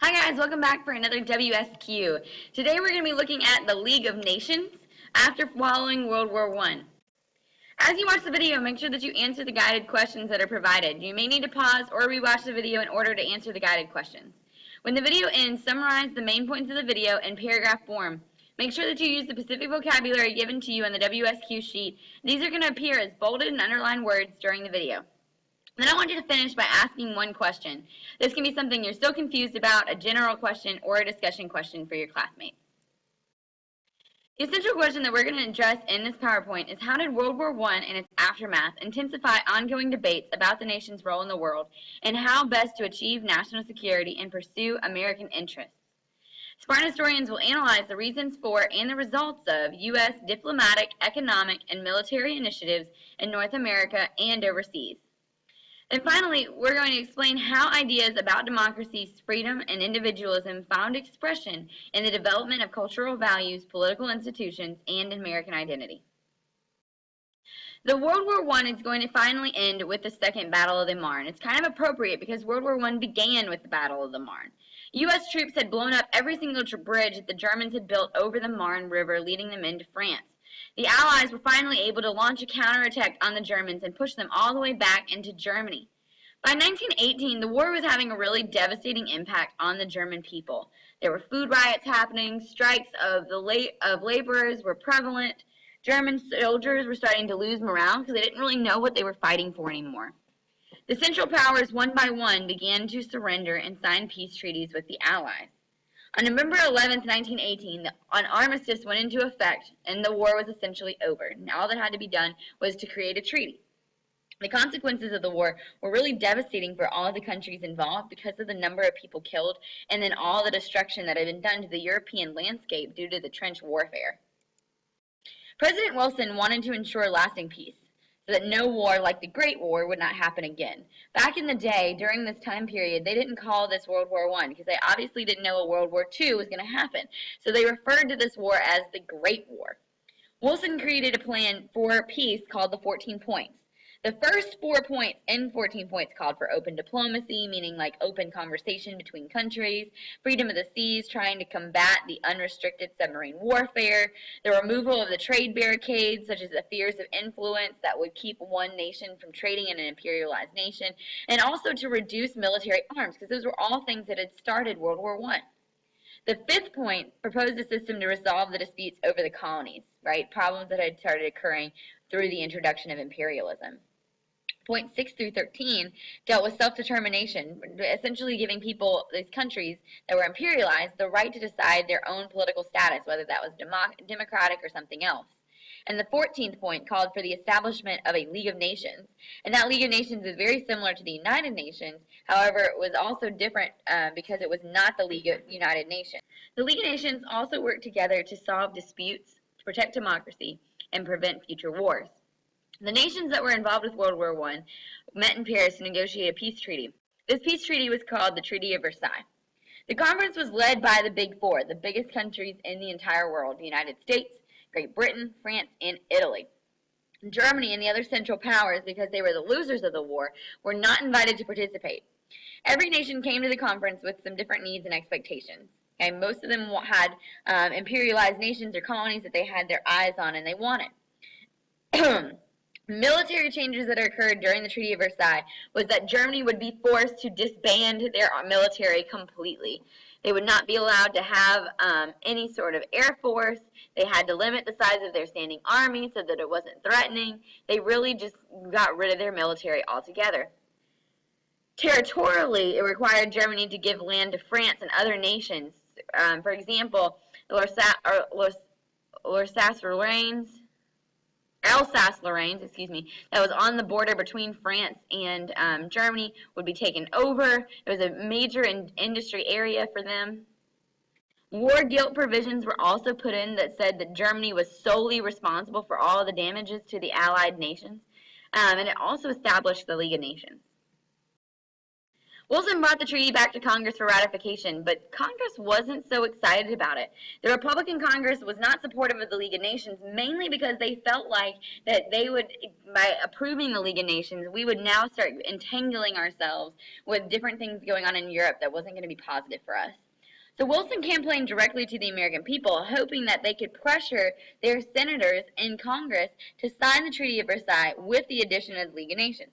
Hi guys, welcome back for another WSQ. Today we're going to be looking at the League of Nations after following World War I. As you watch the video, make sure that you answer the guided questions that are provided. You may need to pause or rewatch the video in order to answer the guided questions. When the video ends, summarize the main points of the video in paragraph form. Make sure that you use the specific vocabulary given to you on the WSQ sheet. These are going to appear as bolded and underlined words during the video. Then I want you to finish by asking one question. This can be something you're still confused about, a general question, or a discussion question for your classmates. The essential question that we're going to address in this PowerPoint is how did World War I and its aftermath intensify ongoing debates about the nation's role in the world and how best to achieve national security and pursue American interests? Smart historians will analyze the reasons for and the results of U.S. diplomatic, economic, and military initiatives in North America and overseas. And finally, we're going to explain how ideas about democracy, freedom, and individualism found expression in the development of cultural values, political institutions, and American identity. The World War I is going to finally end with the Second Battle of the Marne. It's kind of appropriate because World War I began with the Battle of the Marne. U.S. troops had blown up every single bridge that the Germans had built over the Marne River, leading them into France. The Allies were finally able to launch a counterattack on the Germans and push them all the way back into Germany. By 1918, the war was having a really devastating impact on the German people. There were food riots happening, strikes of laborers were prevalent. German soldiers were starting to lose morale because they didn't really know what they were fighting for anymore. The Central Powers, one by one, began to surrender and sign peace treaties with the Allies. On November 11, 1918, an armistice went into effect, and the war was essentially over. Now all that had to be done was to create a treaty. The consequences of the war were really devastating for all of the countries involved because of the number of people killed and then all the destruction that had been done to the European landscape due to the trench warfare. President Wilson wanted to ensure lasting peace so that no war like the Great War would not happen again. Back in the day, during this time period, they didn't call this World War I because they obviously didn't know a World War II was going to happen. So they referred to this war as the Great War. Wilson created a plan for peace called the 14 Points. The first 4 points in 14 points called for open diplomacy, meaning like open conversation between countries, freedom of the seas, trying to combat the unrestricted submarine warfare, the removal of the trade barricades, such as the fears of influence that would keep one nation from trading in an imperialized nation, and also to reduce military arms, because those were all things that had started World War I. The fifth point proposed a system to resolve the disputes over the colonies, right? Problems that had started occurring through the introduction of imperialism. Points 6 through 13 dealt with self-determination, essentially giving people, these countries that were imperialized, the right to decide their own political status, whether that was democratic or something else. And the 14th point called for the establishment of a League of Nations. And that League of Nations is very similar to the United Nations. However, it was also different because it was not the League of United Nations. The League of Nations also worked together to solve disputes, to protect democracy, and prevent future wars. The nations that were involved with World War I met in Paris to negotiate a peace treaty. This peace treaty was called the Treaty of Versailles. The conference was led by the Big Four, the biggest countries in the entire world: the United States, Great Britain, France, and Italy. Germany and the other Central Powers, because they were the losers of the war, were not invited to participate. Every nation came to the conference with some different needs and expectations. Okay, most of them had imperialized nations or colonies that they had their eyes on and they wanted. Military changes that occurred during the Treaty of Versailles was that Germany would be forced to disband their military completely. They would not be allowed to have any sort of air force. They had to limit the size of their standing army so that it wasn't threatening. They really just got rid of their military altogether. Territorially, it required Germany to give land to France and other nations. For example, Alsace-Lorraine, that was on the border between France and Germany, would be taken over. It was a major industry area for them. War guilt provisions were also put in that said that Germany was solely responsible for all of the damages to the Allied nations, and it also established the League of Nations. Wilson brought the treaty back to Congress for ratification, but Congress wasn't so excited about it. The Republican Congress was not supportive of the League of Nations, mainly because they felt like that they would, by approving the League of Nations, we would now start entangling ourselves with different things going on in Europe that wasn't going to be positive for us. So Wilson campaigned directly to the American people, hoping that they could pressure their senators in Congress to sign the Treaty of Versailles with the addition of the League of Nations.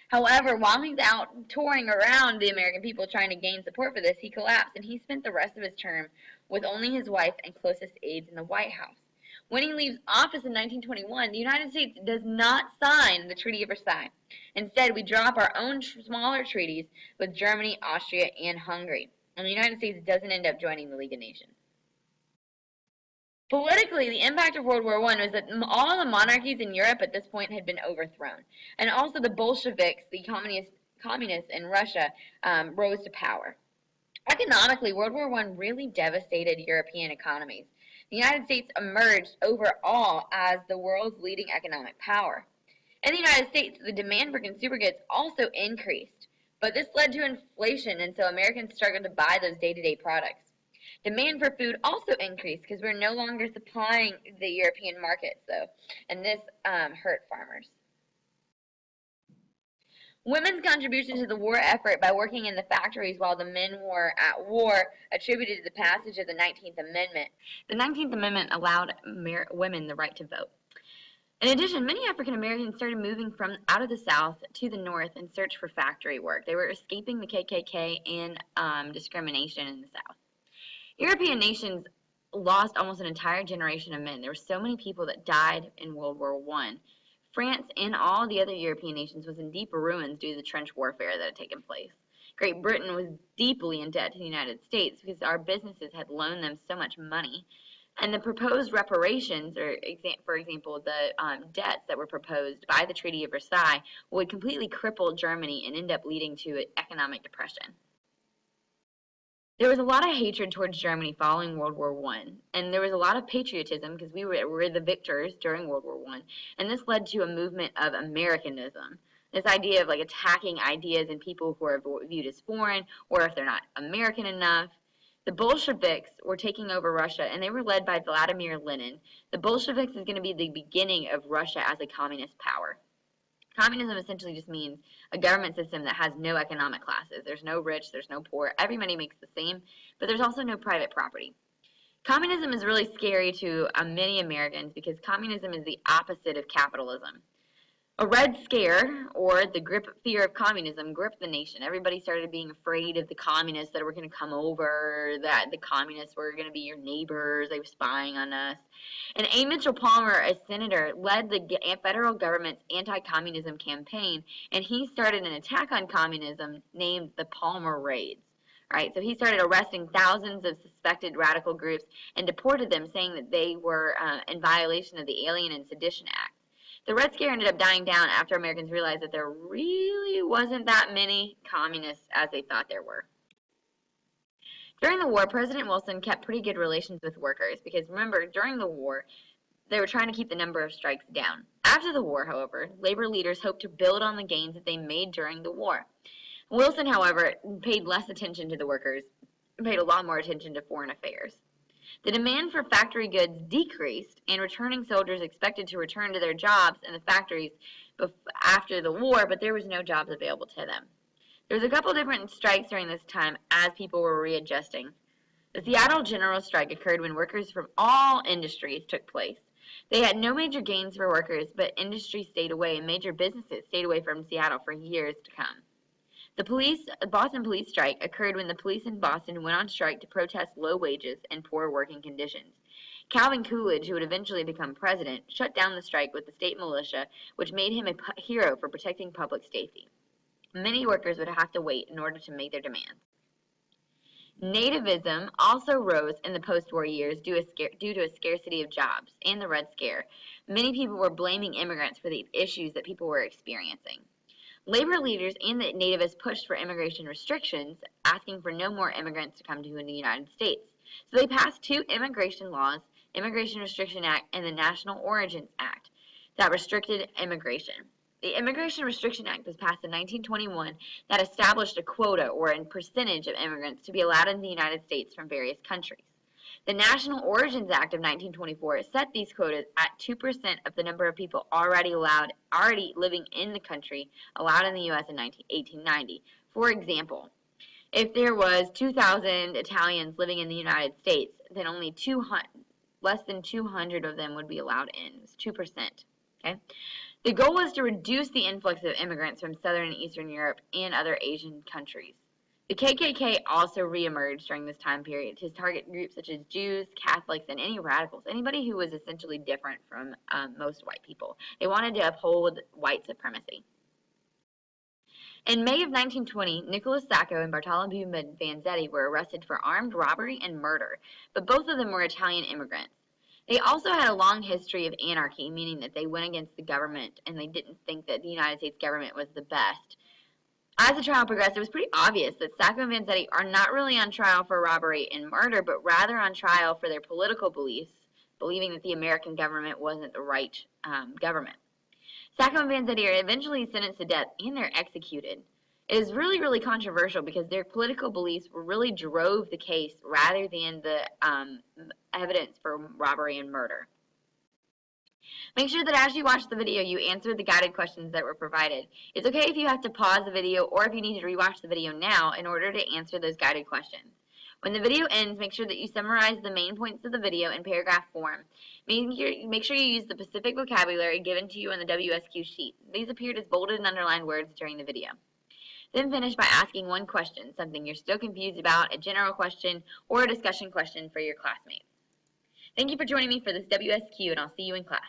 However, while he's out touring around the American people trying to gain support for this, he collapsed and he spent the rest of his term with only his wife and closest aides in the White House. When he leaves office in 1921, the United States does not sign the Treaty of Versailles. Instead, we draw up our own smaller treaties with Germany, Austria, and Hungary. And the United States doesn't end up joining the League of Nations. Politically, the impact of World War I was that all the monarchies in Europe at this point had been overthrown. And also the Bolsheviks, the communists in Russia, rose to power. Economically, World War I really devastated European economies. The United States emerged overall as the world's leading economic power. In the United States, the demand for consumer goods also increased, but this led to inflation, and so Americans struggled to buy those day-to-day products. Demand for food also increased because we're no longer supplying the European markets, though, and this hurt farmers. Women's contribution to the war effort by working in the factories while the men were at war attributed to the passage of the 19th Amendment. The 19th Amendment allowed women the right to vote. In addition, many African Americans started moving from out of the South to the North in search for factory work. They were escaping the KKK and discrimination in the South. European nations lost almost an entire generation of men. There were so many people that died in World War I. France and all the other European nations was in deep ruins due to the trench warfare that had taken place. Great Britain was deeply in debt to the United States because our businesses had loaned them so much money. And the proposed reparations, or for example, the debts that were proposed by the Treaty of Versailles, would completely cripple Germany and end up leading to economic depression. There was a lot of hatred towards Germany following World War I, and there was a lot of patriotism because we were the victors during World War I, and this led to a movement of Americanism. This idea of like attacking ideas and people who are viewed as foreign, or if they're not American enough. The Bolsheviks were taking over Russia, and they were led by Vladimir Lenin. The Bolsheviks is going to be the beginning of Russia as a communist power. Communism essentially just means a government system that has no economic classes. There's no rich, there's no poor. Everybody makes the same, but there's also no private property. Communism is really scary to many Americans because communism is the opposite of capitalism. A Red Scare, or the fear of communism, gripped the nation. Everybody started being afraid of the communists that were going to come over, that the communists were going to be your neighbors, they were spying on us. And A. Mitchell Palmer, a senator, led the federal government's anti-communism campaign, and he started an attack on communism named the Palmer Raids. Right, so he started arresting thousands of suspected radical groups and deported them, saying that they were in violation of the Alien and Sedition Act. The Red Scare ended up dying down after Americans realized that there really wasn't that many communists as they thought there were. During the war, President Wilson kept pretty good relations with workers because remember, during the war, they were trying to keep the number of strikes down. After the war, however, labor leaders hoped to build on the gains that they made during the war. Wilson, however, paid less attention to the workers, paid a lot more attention to foreign affairs. The demand for factory goods decreased, and returning soldiers expected to return to their jobs in the factories after the war, but there was no jobs available to them. There was a couple different strikes during this time as people were readjusting. The Seattle General Strike occurred when workers from all industries took place. They had no major gains for workers, but industry stayed away, and major businesses stayed away from Seattle for years to come. The Boston police strike occurred when the police in Boston went on strike to protest low wages and poor working conditions. Calvin Coolidge, who would eventually become president, shut down the strike with the state militia, which made him a hero for protecting public safety. Many workers would have to wait in order to make their demands. Nativism also rose in the post-war years due to a scarcity of jobs and the Red Scare. Many people were blaming immigrants for the issues that people were experiencing. Labor leaders and the nativists pushed for immigration restrictions, asking for no more immigrants to come to the United States. So they passed two immigration laws, Immigration Restriction Act and the National Origins Act, that restricted immigration. The Immigration Restriction Act was passed in 1921 that established a quota or a percentage of immigrants to be allowed in the United States from various countries. The National Origins Act of 1924 set these quotas at 2% of the number of people already living in the country allowed in the U.S. in 1890. For example, if there was 2,000 Italians living in the United States, then only less than 200 of them would be allowed in. It was 2%. Okay? The goal was to reduce the influx of immigrants from Southern and Eastern Europe and other Asian countries. The KKK also reemerged during this time period to target groups such as Jews, Catholics, and any radicals, anybody who was essentially different from most white people. They wanted to uphold white supremacy. In May of 1920, Nicholas Sacco and Bartolomeo Vanzetti were arrested for armed robbery and murder, but both of them were Italian immigrants. They also had a long history of anarchy, meaning that they went against the government and they didn't think that the United States government was the best. As the trial progressed, it was pretty obvious that Sacco and Vanzetti are not really on trial for robbery and murder, but rather on trial for their political beliefs, believing that the American government wasn't the right government. Sacco and Vanzetti are eventually sentenced to death and they're executed. It is really, really controversial because their political beliefs really drove the case rather than the evidence for robbery and murder. Make sure that as you watch the video, you answer the guided questions that were provided. It's okay if you have to pause the video or if you need to rewatch the video now in order to answer those guided questions. When the video ends, make sure that you summarize the main points of the video in paragraph form. Make sure you use the specific vocabulary given to you on the WSQ sheet. These appeared as bolded and underlined words during the video. Then finish by asking one question, something you're still confused about, a general question, or a discussion question for your classmates. Thank you for joining me for this WSQ, and I'll see you in class.